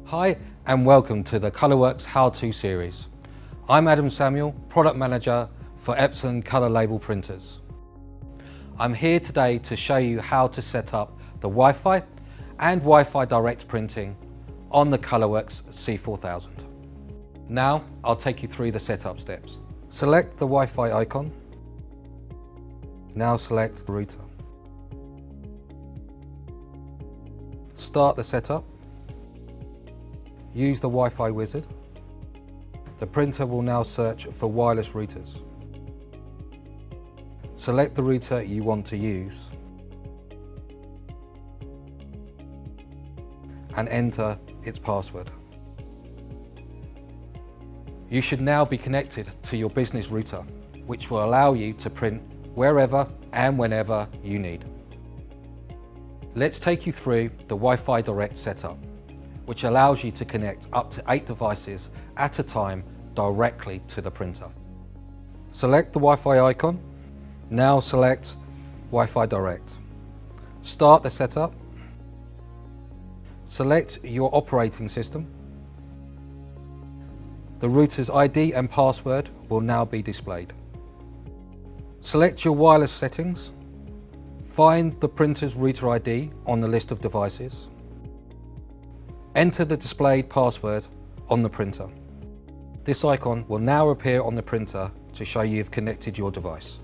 Hi and welcome to the ColorWorks How-To series. I'm Adam Samuel, Product Manager for Epson Colour Label Printers. I'm here today to show you how to set up the Wi-Fi and Wi-Fi direct printing on the ColorWorks C4000. Now I'll take you through the setup steps. Select the Wi-Fi icon. Now select the router. Start the setup. Use the Wi-Fi wizard. The printer will now search for wireless routers. Select the router you want to use and enter its password. You should now be connected to your business router, which will allow you to print wherever and whenever you need. Let's take you through the Wi-Fi Direct setup, which allows you to connect up to 8 devices at a time directly to the printer. Select the Wi-Fi icon. Now select Wi-Fi Direct. Start the setup. Select your operating system. The router's ID and password will now be displayed. Select your wireless settings. Find the printer's router ID on the list of devices. Enter the displayed password on the printer. This icon will now appear on the printer to show you've connected your device.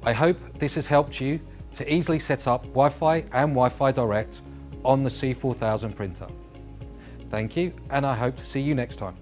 I hope this has helped you to easily set up Wi-Fi and Wi-Fi Direct on the C4000 printer. Thank you, and I hope to see you next time.